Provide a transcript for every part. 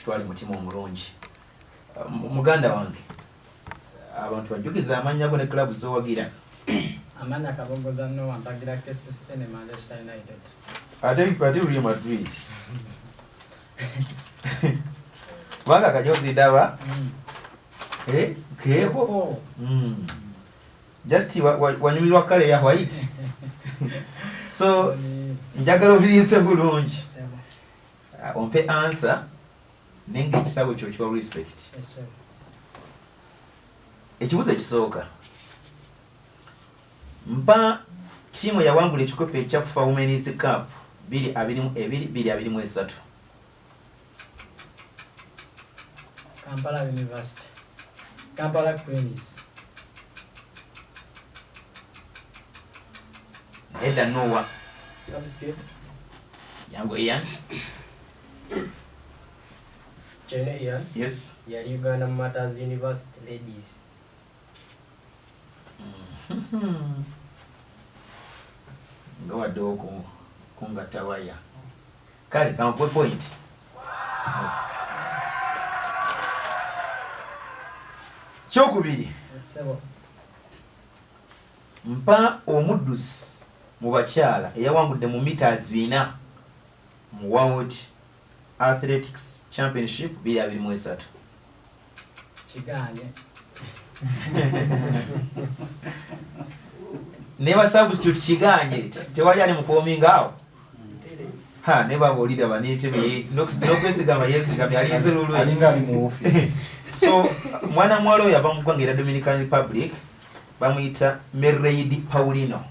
kitwale mutima omulungi. Muganda wange abantu bajugiza amanya go ne club zowagira. Amanya kabongoza no wampagira KCCA ne Manchester United. Ate Real Madrid. Wanga kanyozi dawa. Keko. Just wanyumirwa kale ya white. So njagala obiriise bulungi. Ompe answer nenge kisawo kyo kiwa respect. Yes sir. Ekibuzo ekisooka. Mpa timu yawangula ekikopo ekya Women's Cup 2023. Kampala University. Kampala Queens. Eda Noah. Substitute. Yango Ian. China Ian. Yes. Ya Uganda Matters University ladies. Ngawa doko kunga tawaya. Kali kama point. Chokubiri. Sebo. Mpa omuddusi mu bakyala eyawangudde mu meters 4 mu World Athletics Championship 2023. Kiganye. Never substitute kiganye tewali ali mukominga awo. Ha ne babolira banete be nokwesiga yesiga byalize lulu alinga ali mu office. So mwana mwalo yava mu ggwanga Dominican Republic bamuyita Mereidi Paulino.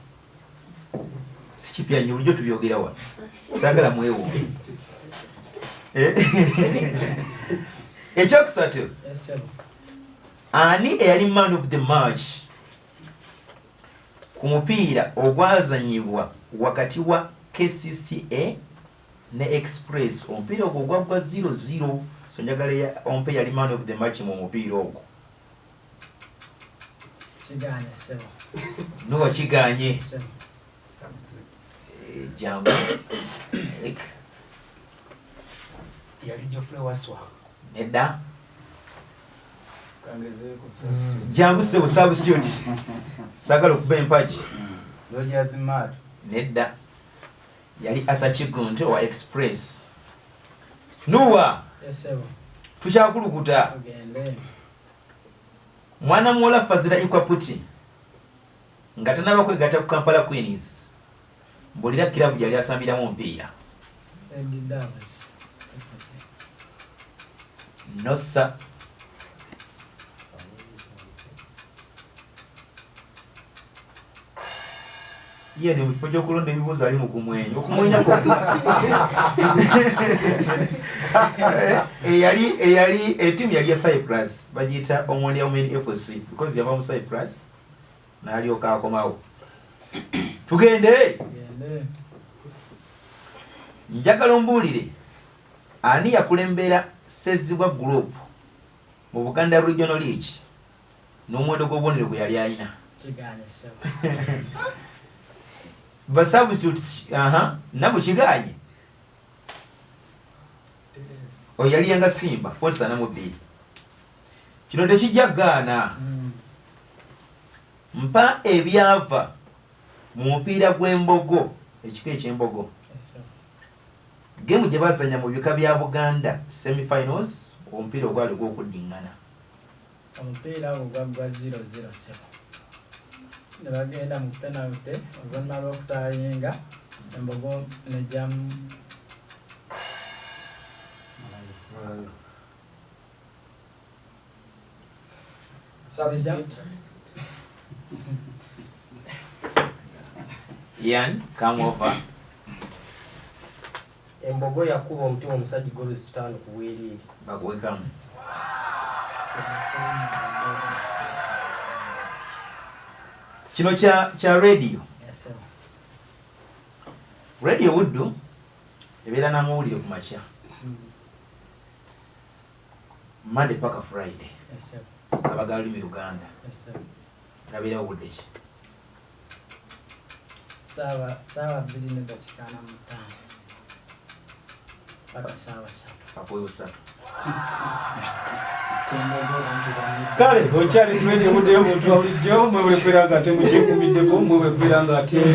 Sikipya nyujo tubyogera wa. Sagala mwewo. Echokusatu. Yes sir. Ani eyali man of the match ku mupiira ogwazanyibwa wakati wa KCCA ne Express omupiira ogwo gwagwa 0-0. So njagala ya ompe yali man of the match mu mupiira ogwo. Kiganye sebo. Nuwa kiganye. Sebo. Substitute. Jambo. Yali Geoffrey Waswa. Nedda. Kangezeko. Jambo sebo substitute. Sagala okuba empaji. Rogers Mad. Nedda. Yali Atachigunto wa Express. Nuwa. Yes sebo. Tukyakulukuta. Ogende. Mwana muwala Fazila Ikwaputi nga tanaba kwegata ku Kampala Queens mbolira kilabu yali asambiramu omupiira. Eddie Davis. Nossa. Iye ni mufo gy'okulonda ebibuuzo ali mu kumwenya. Okumwenya ko. Eyali etimu yali ya Cyprus. Bagiyita Omonia Women FC because yava mu Cyprus. N'alyoka akomawo. Tugende. Ogende. Njagala ombuulire ani yakulembera Sezibwa Group mu Buganda Regional League n'omuwendo gw'obubonero bwe yali alina. Kiganye sebo. Basubstitutes nabo kiganye. Oyali yanga Simba points ana mu 2. Kino tekijja gaana. Mpa ebyava mu mupiira gw'embogo ekika eky'embogo. Yes sir. Game gye bazanya mu bika bya Buganda semi-finals omupiira ogwali gw'okuddingana. Omupiira ogwagwa 0-0 sebo. Ne bagenda mu penalty oluvannyuma lw'okutaayinga embogo nejjamu Substitute. Ian, come over. Embogo yakuba omutima omusajja golo 5 ku bwerere. Bakwekamu. Kino kya radio. Yes sir. Radio Wuddu ebeera n'amawulire ku makya. Monday paka Friday. Yes sir. Abagali mu Uganda. Yes sir. Nabeera Wudde ki? Sawa 2:45. Apoyosa. Kale okyali twende muddeyo muntu wabulijjo mwebule kubeera nga ate mugikumiddeko mwebule kubeera nga ate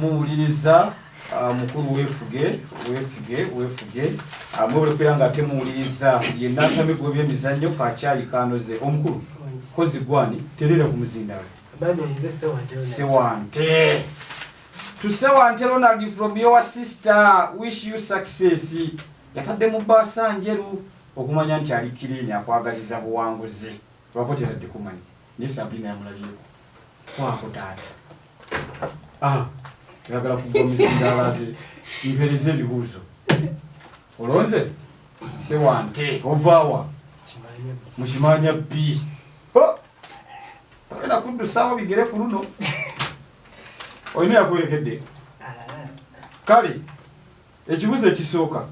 muwuliriza mukulu weefuge mwebule kubeera nga ate muwuliriza ye Nantamegwa Webyemizannyo kakyayi kanoze omukulu kozi gwani terera ku muzindaalo Sewante to Sewante Ronald from your sister wish you success yatadde mu bbaasa njeru okumanya nti ali kireni akwagaliza buwanguzi lwapoteradde kumanya naye Sabrina yamulabyeko kwako taata yagala kugwa muzindaalo ate mpereza ebibuuzo olonze Sewante ovaawa mukimanya bbi ogenda kuddusaawo bigere ku luno olina yakwerekedde kale ekibuuzo ekisooka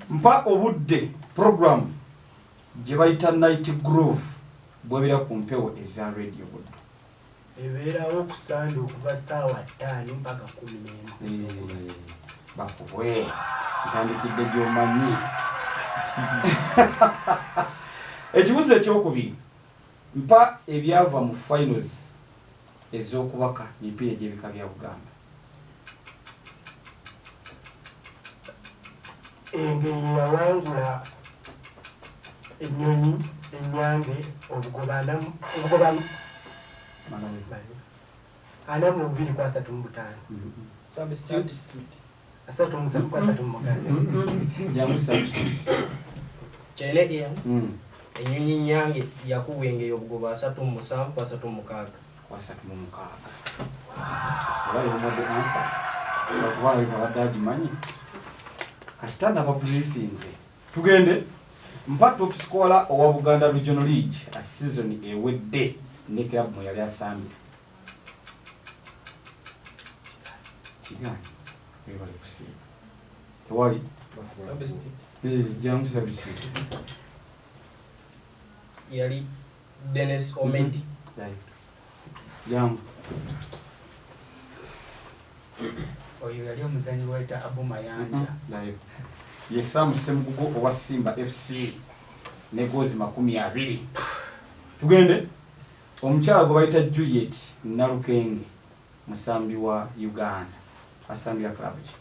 mpa obudde program gye bayita night groove bwebera ku mpewo eza radio budde ebeerawo ku Sande okuva ssaawa 5 mpaka 11 bakubwe ntandikidde gy'omanyi ekibuuzo ekyokubiri mpa ebyava mu finals ez'okubaka emipiira egy'ebika bya Buganda engeri yawangula ennyonyi ennyange obugobanamu 42-35 Substitute. 37-36 jangu substitute Chene iya. Enyonyi nyange yakuwenge obugoba 37-36. Olaba omwadde ansa okubaala bikabadde agimanyi kasitanda babriefinze tugende mpa top scorer owa Buganda Regional League a season ewedde ne club mwe yali asambye kigani ebale kusiiba tewali jangu substitute Yali Dennis Omedi. Jangu oyo yali omuzanyi wayita Abumayanja ye Sam Semugugo owa Simba FC ne gozi 20. Tugende omukyala gwe bayita Juliet Nalukenge musambi wa Uganda asambira club ki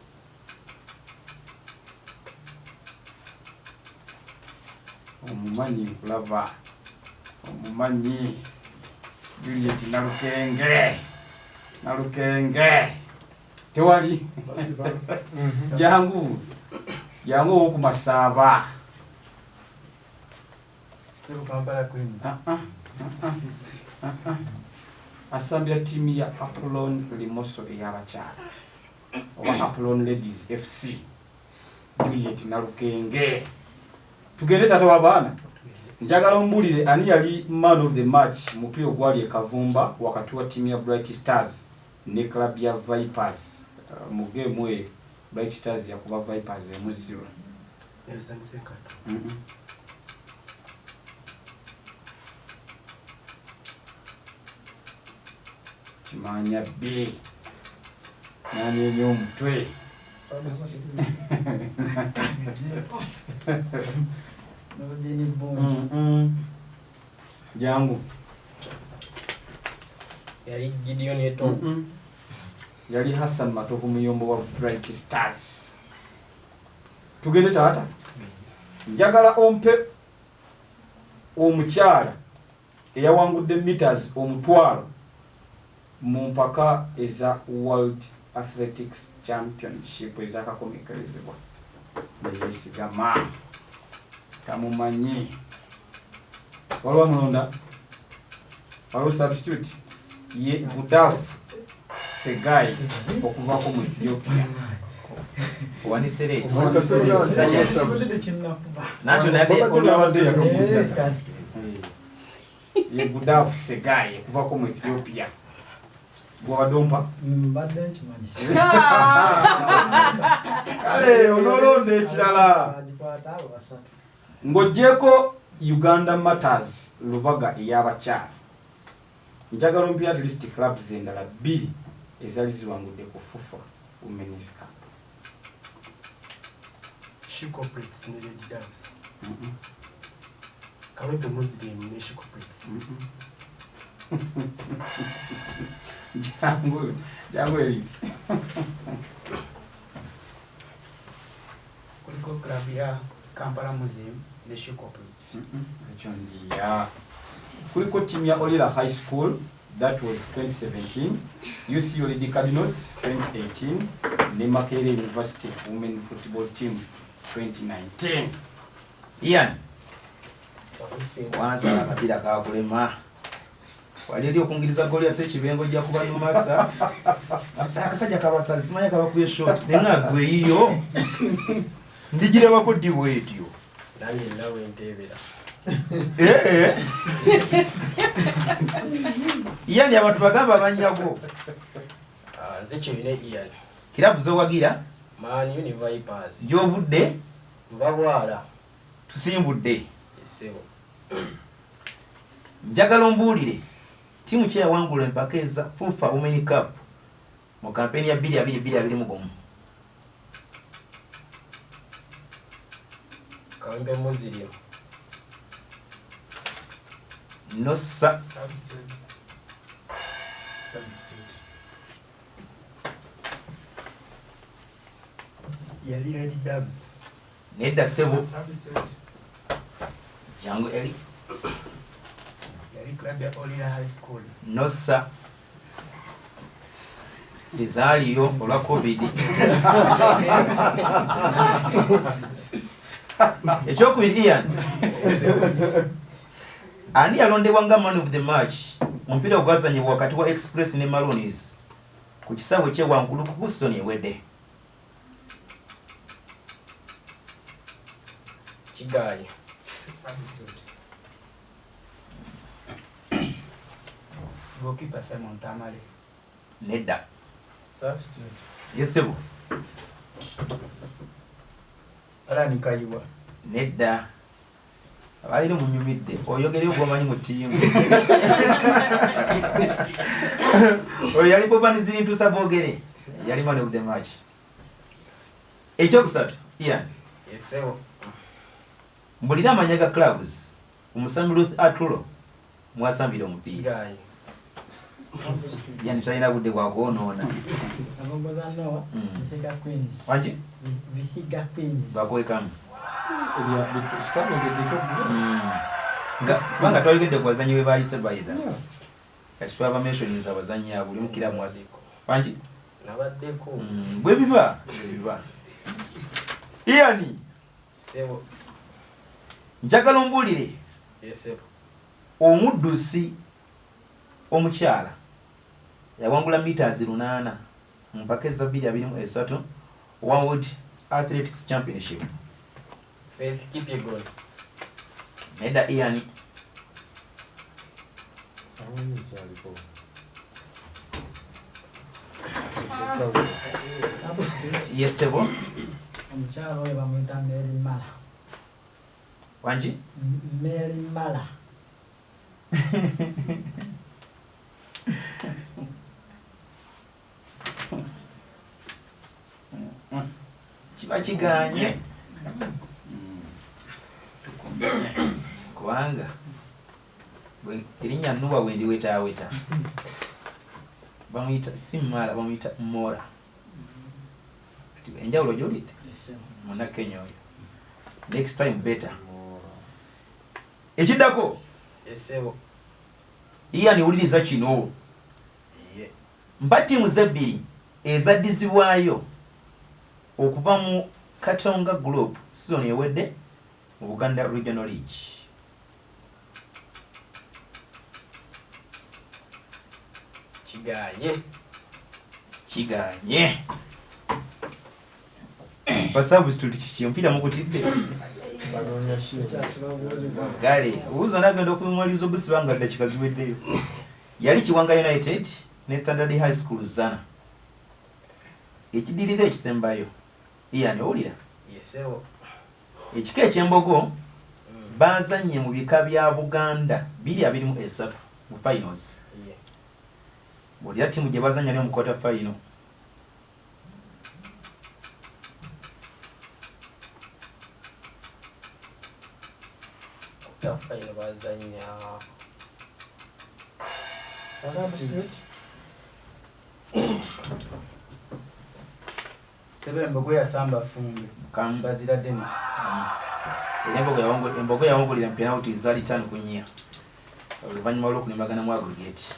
omumanyi nkulaba omumanyi Juliet Nalukenge tewali jangu okumasaba asambira timu ya Apollon Limoso ey'abakyala oba Apollon Ladies FC Juliet Nalukenge tugende tata w'abaana njagala ombulire ani yali man of the match mupiira ogwali ekavumba wakati wa timu ya Bright Stars ne club ya Vipers mu game Bright Stars yakuba Vipers 1-0 kimanya B nani enyo omutwe jangu Yali Gideon Eto. Yali Hassan Matovu muyombo wa Bright Stars. Tugende taata njagala ompe omukyala eyawangudde meters omutwalo mu mpaka eza World Athletics Championship ezakakomekerezebwa neyesigama tamumanyi waliwo mulonda waliwo substitute ye Budafu Segai okuvako mu Ethiopia Wani Sereti nacho nade olabadde yakubuza ye Budafu Segai okuvako mu Ethiopia gwadompa mbadde nkimanyi kale onolonda ekirala ng'ogyeko Uganda Matters Lubaga ey'abakyala njagala ompya at least clubs endala 2 ezali ziwangudde ku FUFA Women's Cup Shikoprix ne Lady Doves. Kawempe Muslim ne Shikoprix. Jangu eri. Kuliko club ya Kampala Museum ne Shikoprits. Ekyo ndiya. Kuliko team ya Olira High School, that was 2017. UC Olidi Cardinals 2018. Ne Makerere University Women Football Team 2019. Ian. Wanza akapira kakulema. Waliri okungiriza goli ya Sekibengo jja kuba numasa. Akasajja kabasali simanya kabakuye shot. Nenga gwe iyo. Ndijire bako diwetyo. Nani nawe ntebera. Ian abantu bagamba banyago. Nze kibine Ian. Kirabu zo wagira? Man Vipers. Jovudde? Mbabwala. Tusimbudde. Esebo. Njagala ombuulire. Timu kye yawangula Empaka FUFA Women Cup mu kampeni ya 2022 Kawempe Muslim. No sa Substitute. Yali Lady Doves. nedda sebo Substitute. jangu eri Yali club ya Olira High School. no sa tezaaliyo olwa covid ekyokubiri Ian ani yalondebwa nga man of the match omupiira ogwazanyibwa wakati wa Express ne Maroons ku kisaawe ky'ewankulu ku Houston ewedde Kigaali. Substitute. Goalkeeper Simon Tamale. nedda Substitute. yesebo Alani Kayiwa. nedda abalina munyumidde oyogere ogwomanyi mu ttiimu oyo yali Bobanizirinttuusa boogere yali man of the match ekyokusatu Ian Esebo. mbulira amanya ga clubs omusami Ruth Atulo mwasambira omupiira Kigaali. yani talina budde bwakwonoona Abongozanyo Vihiga Queens. waki Vihiga Queens. bakwekamu Elia sitano ngedeko. nga kubanga twayogedde ku bazanyi we baayise bayida kati twaba mentionings abazanyi abo buli mukira mwasi wanki Nabaddeko. bwe biba Ian Sebo. njagala ombuulire Esebo. omuddusi omukyala yawangula meters 8 mu Empaka Zebyemizannyo World Athletics Championship Faith Kipyegon. nedda Ian yesebo Omukyalo oyo bamuyita Mary Mala. wanki Mary Mala. kiba kiganye kubanga erinnya Nuwa wendi wetaaweta bamuyita si Mala bamuyita Mora enjawulo gyolidde muna Kenya oyo next time better ekiddako Esebo. Ian wuliriza kino Ye. mpa ttiimu zebbiri ezaddizibwayo okuva mu Katonga Group season ewedde mu Buganda Regional League kiganye basubstitute kiki omupiira mukutidde gale obuuza nagenda okumwaliza obusiba nga ddakiika ziweddeyo yali Kiwanga United ne Standard High School zana ekidirira ekisembayo Ian owulira Esebo. ekika eky'embogo bazanye mu bika bya Buganda 223 mu finals Ye. bwolira ttiimu gye bazanya ne mu quarter final quarter final bazanya Sebembogo yasamba fumbe Bazira Dennis. Embogo yawangulira penalty zali 5 ku 4 oluvannyuma lw'okunemagana mu aggregate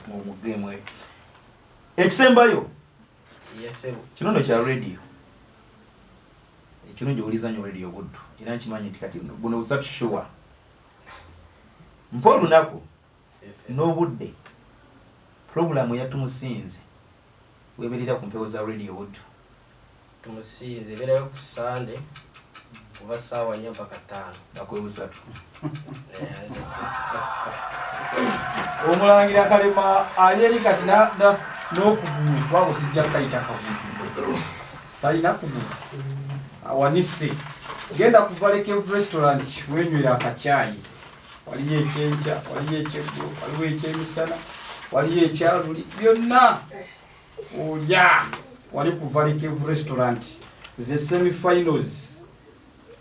mu game eyo. Ekisembayo kino no kya radio ekirungi olizanyo radio buddu era nkimanyi nti kati buno busatushuwa mpa olunaku n'obudde programu yatumusinze weberera ku mpewo za radio buddu tumusinze berayo ku Sunday kuva sawa 4 mpaka 5 bakwebusatu omulangira Kalema ali eri kati n'okugulu twabusijja kayita kavudu talina kugulu awanise genda ku Valley Cave restaurant wenywera akacyayi waliyo ekyenkya waliyo ekyeggulo waliwo ekyemisana waliyo ekyaluli byonna olya wali ku Valley Cave restaurant ze semi-finals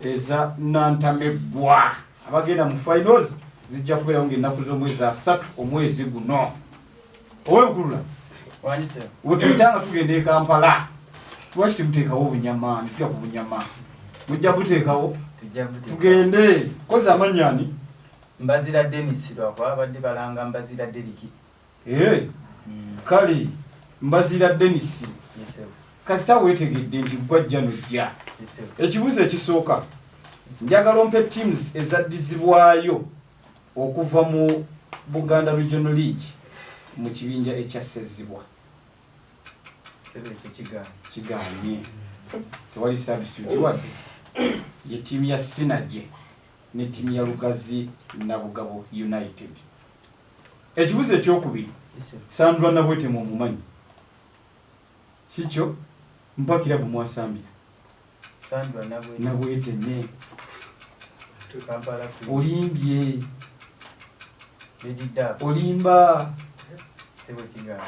eza Nantamegwa abagenda mu finals zijja kubeera ng'ennaku z'omwezi 3 omwezi guno owekulula Wanise. wetuyitanga tugenda e Kampala lwaki temuteekawo obunyama netutya ku bunyama mujja buteekawo tugende koza amanyani Bazira Dennis lwakwa abadde balanga Bazira Deriki. kale Bazira Dennis kasita weetegedde nti gwajja nojja ekibuuzo ekisooka njagala ompe teams ezaddizibwayo okuva mu Buganda Regional League mu kibinja ekyassezibwa kigaanye tewali substitute wadde ye ttiimu ya Sinage ne ttiimu ya Lugazi Nabugabo United. Ekibuuzo ekyokubiri Sandra Nabwete mu mumanyi sikyo mpakira bumwasambira Sandra Nabwete ne Kampala olimbye Medida olimba sebo kigaanye.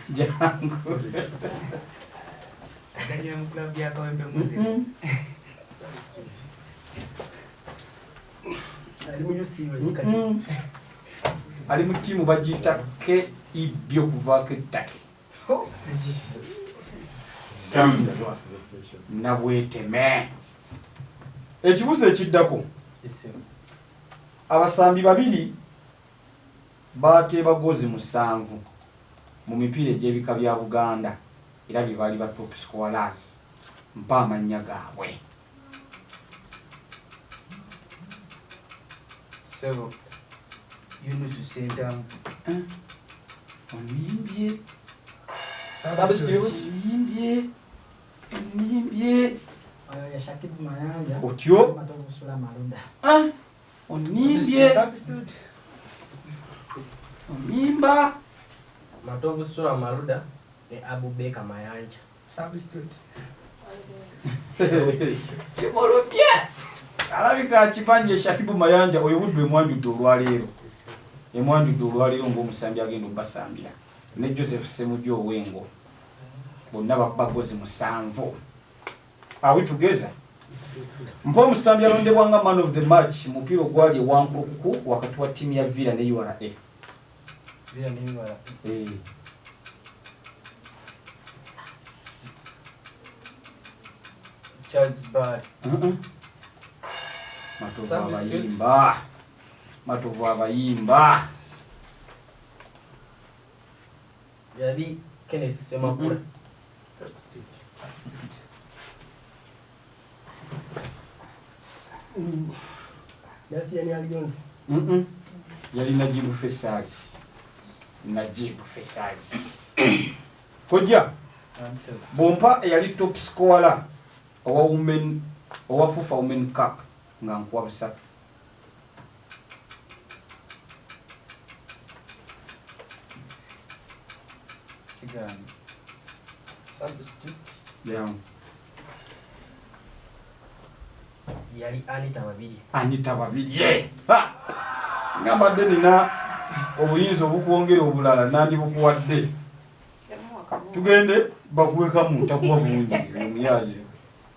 jangu Azanya mu club ya Kawempe Muzimu. Ali mu yusiwe nikati. ali mu ttiimu bagiyita KEB okuvaako ettake Sandra Nabweteme. Ekibuuzo ekiddako abasambi 2 bateeba gozi 7 mu mipiira egy'ebika bya Buganda era bye baali ba top scorers mpa amannya gaabwe. Sebo Yunus Sentamu Onimbye ya Shakib Mayanja otyo Matobusula Malunda onimbye onimba Matovu Sura Maluda ne Abubeka Mayanja Substitute. kimolobye alabika akipanje Shakibu Mayanja oyo budde emwanjudde olwaleero ng'omusambi agenda obbasambira ne Joseph Semujjo Owengo bonna bagozi 7 awitugeza mpa omusambi alondebwa nga man of the match mupiira ogwali ewankulukuku wakati wa ttiimu ya Villa ne URA. Villa ne URA. Charles Bar. Matovu abayimba yali Kenneth Semakula. Substitute. Nathiani Alliance. yali Najibu Fesali. Kojja bompa eyali top scorer owa FUFA Women Cup nga nkuwa 3. Kigaanye. Substitute Yeah. yali Anita Babirye. Singa mbadde nina obuyinza obukwongera obulala nandi bukuwadde. Tugende bakuwekamu takuwa bulungi omuyazi.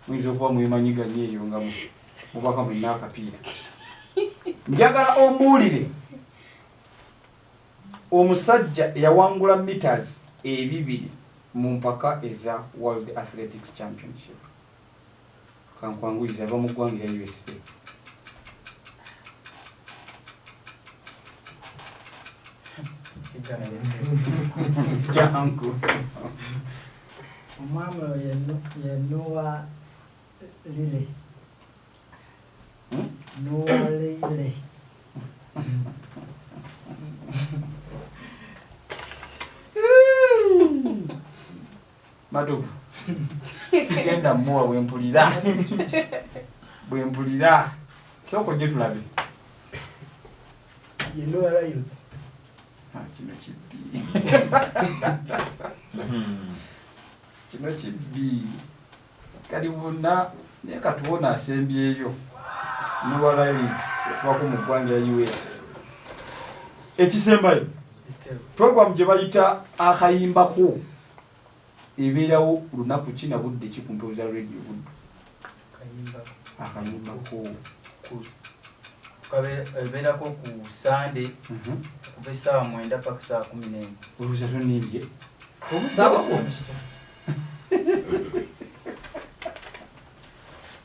Muyinza okuba mwemanyiganye eyo nga mubaka mulina akapiira njagala ombuulire omusajja eyawangula meters 200 mu mpaka eza World Athletics Championship kankwanguliza ava mu ggwanga lya USA jangu omwami oyo yenuwa lile nuwa lile matuvu sigenda muwa bwempulira soko gye tulabe yenuwa rayos kino kibbi kino kibbi kali bonna naye katuwona asembyeyo nuwalairis okubako mu ggwanga ya US ekisembayo program gye bayita akayimbako ebeerawo lunaku kina budde ki ku mpewo za radio budde akayimbako ebeerako ku Sunday kuva essaawa 9 paka essaawa 11 oluuza tonimbye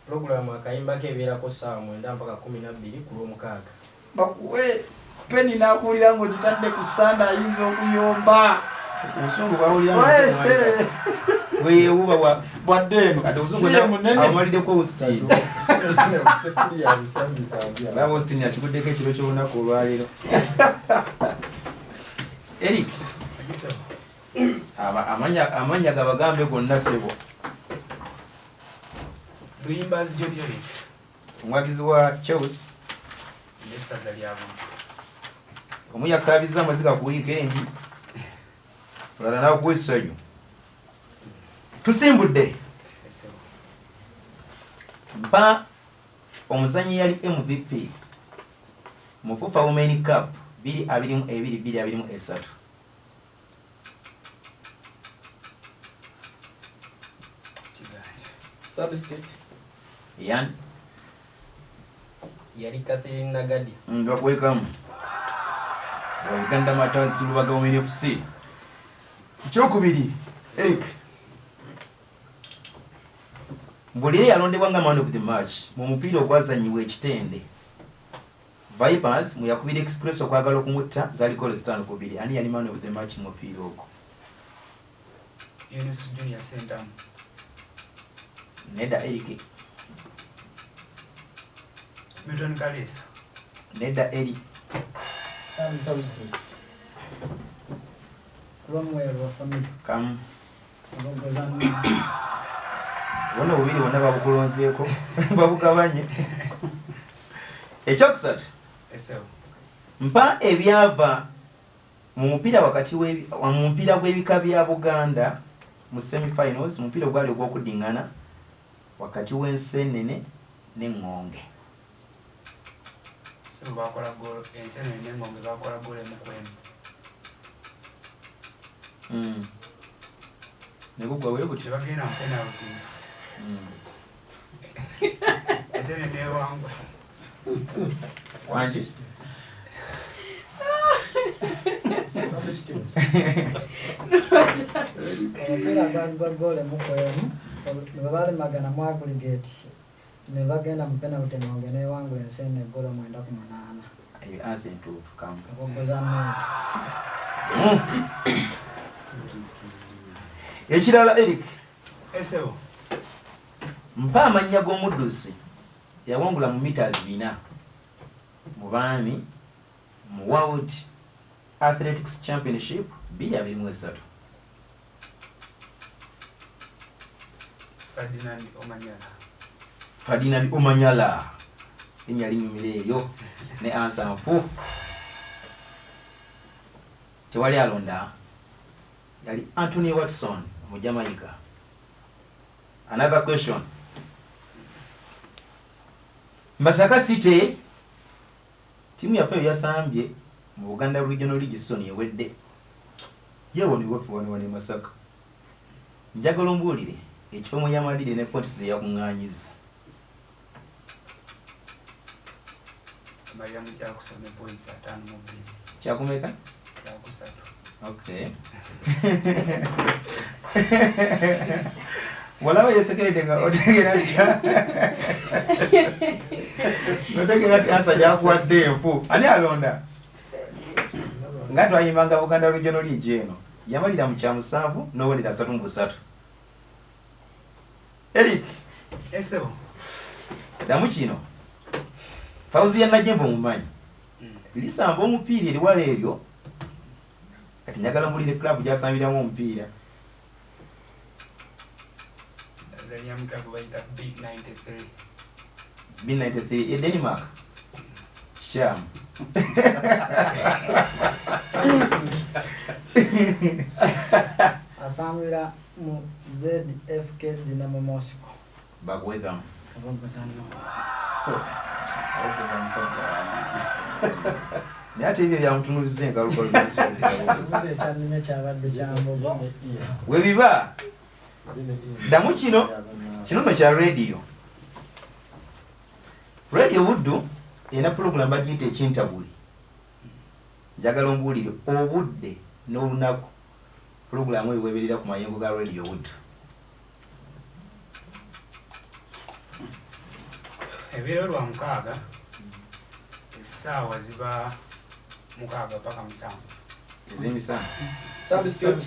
Programu akayimbako ebeerako essaawa 9 mpaka 12 ku Lwomukaaga. bakuwe peni nakuwulira ng'ogitadde ku sanda ayinza okuyomba obusungu bwawulira weewuba bwadde eno kati obusungu amaliddeko Austin laba Austin akiguddeko ekiro ky'olunaku olwaleero Eric amanya gabagambe gonna sebo Luyimbazi John Eric omwagizi wa Chelsea n'essaza lyabwe omuyakabiza amaziga ku weekend olala nakuwesayo tusimbudde mpa omuzanyi yali MVP mu FIFA Women Cup 2022-2023 Substitute yan yali Catherine Nagadi. bakwekamu Uganda Matters Lubaga Women FC kyokubiri Eric Mbulire yalondebwa nga man of the match mu mupiira ogwazanyiwa ekitende Vipers mu yakubira Express okwagala okumutta zali goal 5-2 ani yali man of the match mu mupiira ogwo Yunus Junior Sentam Neda Eric Milton Kalesa Neda Eric Cromwell wa family kam Webyemizannyo wano bubiri wonna babukulonzeeko babugabanye ekyokusatu mpa ebyava mu mupiira wakati mu mupiira gw'ebika bya Buganda mu semi-finals mupiira gwali ogw'okuddiŋŋana wakati w'Enseenene n'Engonge Sebo bakola gol Enseenene n'Engonge bakola gol emukwemu negugwa bwe gutyo tebagenda mu penalties Enseenene n'ewangwa wangi omupiira gwali gwa goal emukwemu ne balemagana mu aggregate ne bagenda mu penalty Engonge n'ewangula Enseenene eggoolo 9-8 ansi entuufu kam Webyemizannyo ekirala Eric Esebo mpa amannya g'omuddusi yawangula mu meters 4 mu baami mu World Athletics Championship 2023 Ferdinand Omanyala linnya linyumira eyo ne ansanfu tewali alonda yali Anthony Watson mu Jamaica. Another question. Masaka City timu yaffe yasambye mu Buganda Regional League season ewedde. Yewo ni wefu wano Masaka. Njagala ombuulire ekifo mu yamalire ne points yakungaanyiza. Mariamu kyakusome points 5 mu 2. Kyakumeka? Kyakusatu. Okay. Walaba yesekeredde nga otegera kya. Otegera ati ansa gyakuwadde enfu. Ani alonda? Nga twayimbanga Buganda Regional League eno. Yamalira mu kya 7 n'owonera 3 mu 3. Eric. Esebo. Damu kino. Fauzi Najembo mumanyi. Lisamba omupiira eriwala eryo. Kati njagala mulire club gyasambiramu omupiira. Tanzania mukago bayita Big 93. B93 Denmark. Sham. Asambira mu ZFK Dinamo Moscow. Bagwega. Webyemizannyo. Nate ebyo byamutunulize engalukalo Ekyannime kyabadde kyambogo. Webiba. Damu kino kya radio. Radio Buddu ena program bagiyita ekintabuli. Njagala ombuulire obudde n'olunaku program eyo weberera ku mayengo ga Radio Buddu. Ebiro lwa 6 essaawa ziba 6 paka 7. Ez'emisana. Substitute.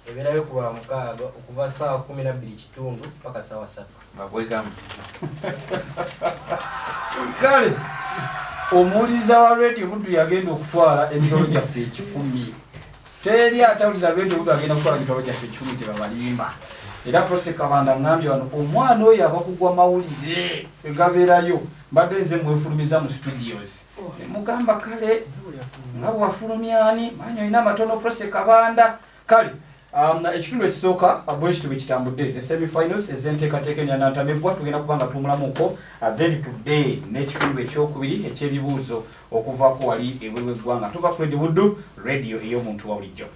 Ebirayo kuba 6 okuva saa 12:00 paka saa 3. Bagwekamu. Kale omuliza wa Radio Buddu yagenda okutwala emitolo gyaffe 10. Teri atawuliza Radio Buddu agenda kutwala emitolo gyaffe 10 tebabalimba. Era Prose Kabanda ngambye wano omwana oyo abakugwa mawulire egabeerayo mbadde nze mwefulumiza mu studios. Mugamba kale nga bwafulumyani manyi olina amatono Prose Kabanda. Kale ekitundu ekisooka bwekituba ekitambudde ze semi-finals ezenteekateeka ya Nantamegwa tugenda kubanga tumulamuko then today n'ekitundu ekyokubiri eky'ebibuuzo okuvaako wali ebweru w'eggwanga tuva ku Radio Buddu radio ey'omuntu wa bulijjo.